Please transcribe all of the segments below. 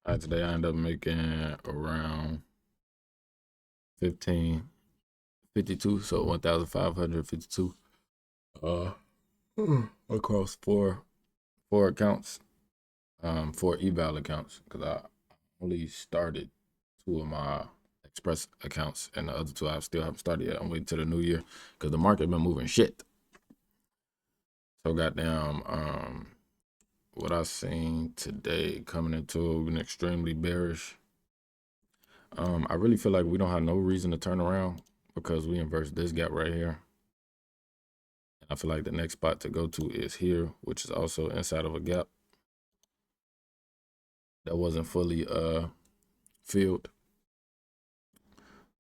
Today I ended up making around 1552, so 1,552 uh across four accounts, four eval accounts, because I only started two of my express accounts, and the other two I still haven't started yet. I'm waiting till the new year because the market been moving shit. So goddamn, what I seen today coming into an extremely bearish. I really feel like we don't have no reason to turn around because we inverse this gap right here. And I feel like the next spot to go to is here, which is also inside of a gap that wasn't fully filled.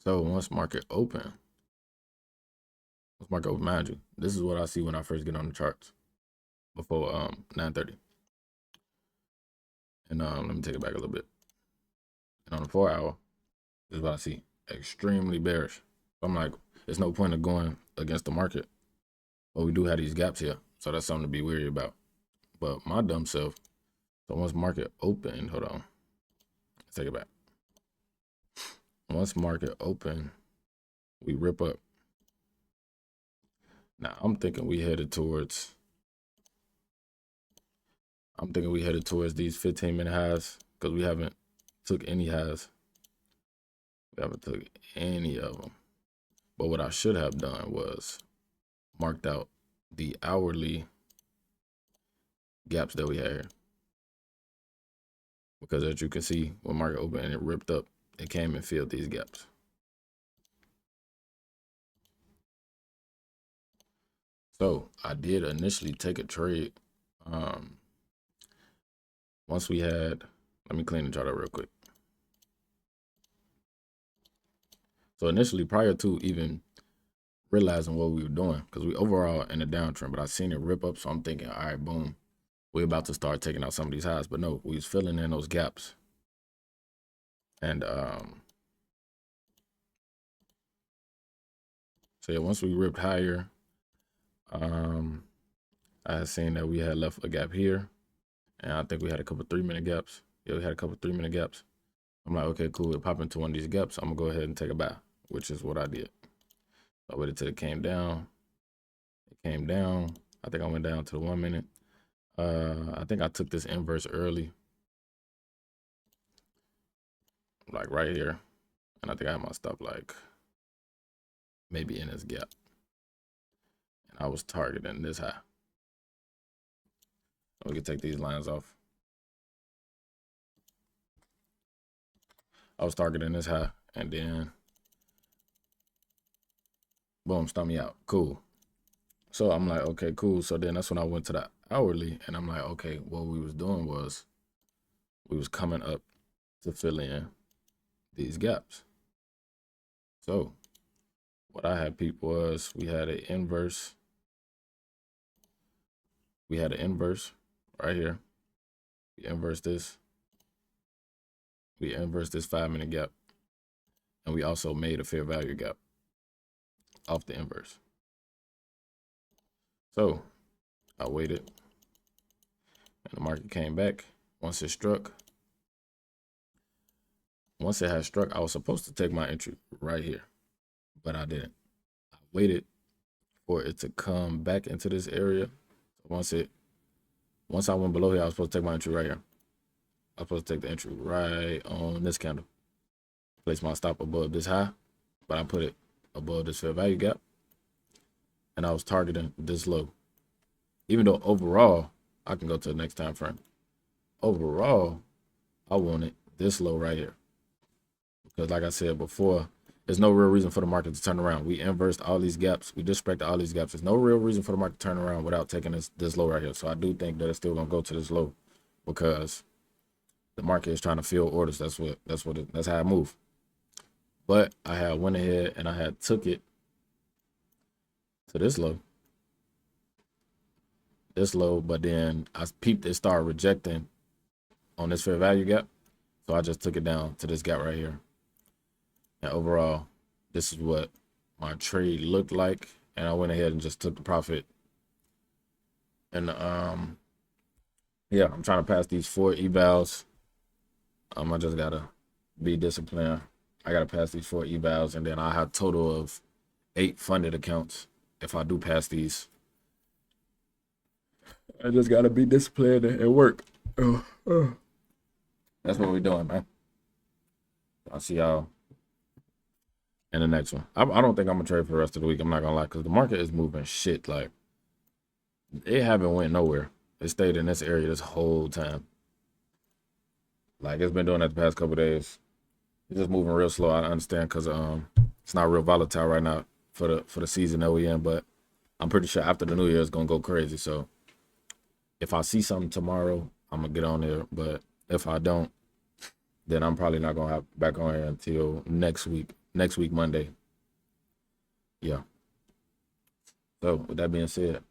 So once market open, mind you, this is what I see when I first get on the charts before 9:30. And let me take it back a little bit. And on the 4 hour, this is what I see. Extremely bearish. So I'm like, there's no point of going against the market. But we do have these gaps here. So that's something to be weary about. But my dumb self, so once market opened, hold on, let's take it back. Once market open, we rip up. Now I'm thinking we headed towards these 15-minute highs because we haven't took any highs. We haven't took any of them. But what I should have done was marked out the hourly gaps that we had here. Because as you can see, when market opened and it ripped up, it came and filled these gaps. So I did initially take a trade. Once we had, let me clean the chart up real quick. So initially, prior to even realizing what we were doing, because we overall in a downtrend, but I seen it rip up, so I'm thinking, all right, boom, we're about to start taking out some of these highs. But no, we was filling in those gaps. And so yeah, once we ripped higher, I had seen that we had left a gap here, and I think we had a couple 3-minute gaps. Yeah, we had a couple 3-minute gaps. I'm like, okay, cool. It popped into one of these gaps. I'm gonna go ahead and take a buy, which is what I did. I waited till it came down. It came down. I think I went down to the 1 minute. I think I took this inverse early, like right here, and I think I had my stop like maybe in this gap, and I was targeting this high. We can take these lines off. I was targeting this high, and then boom, stomp me out. Cool. So I'm like, okay, cool. So then that's when I went to the hourly, and I'm like, okay, what we was doing was we was coming up to fill in these gaps. So what I had peeped was we had an inverse. We had an inverse right here. We inverse this. We inverse this 5-minute gap. And we also made a fair value gap off the inverse. So I waited, and the market came back. Once it had struck, I was supposed to take my entry right here, but I didn't. I waited for it to come back into this area. Once I went below here, I was supposed to take my entry right here. I was supposed to take the entry right on this candle. Place my stop above this high, but I put it above this fair value gap, and I was targeting this low. Even though overall, I can go to the next time frame. Overall, I wanted this low right here. Because like I said before, there's no real reason for the market to turn around. We inversed all these gaps. We disrespected all these gaps. There's no real reason for the market to turn around without taking this low right here. So I do think that it's still gonna go to this low because the market is trying to fill orders. That's how I move. But I had went ahead and I had took it to this low. But then I peeped it start rejecting on this fair value gap. So I just took it down to this gap right here. And overall, this is what my trade looked like. And I went ahead and just took the profit. And yeah, I'm trying to pass these 4 evals. I just gotta be disciplined. I gotta pass these 4 evals, and then I have a total of 8 funded accounts. If I do pass these, I just gotta be disciplined and work. That's what we're doing, man. I'll see y'all in the next one. I don't think I'm gonna trade for the rest of the week. I'm not gonna lie, because the market is moving shit. Like, it haven't went nowhere. It stayed in this area this whole time. Like, it's been doing that the past couple days. It's just moving real slow. I understand because it's not real volatile right now for the season that we in, but I'm pretty sure after the new year it's gonna go crazy. So if I see something tomorrow, I'm gonna get on there. But if I don't, then I'm probably not gonna have back on here until next week. Next week, Monday. Yeah. So with that being said,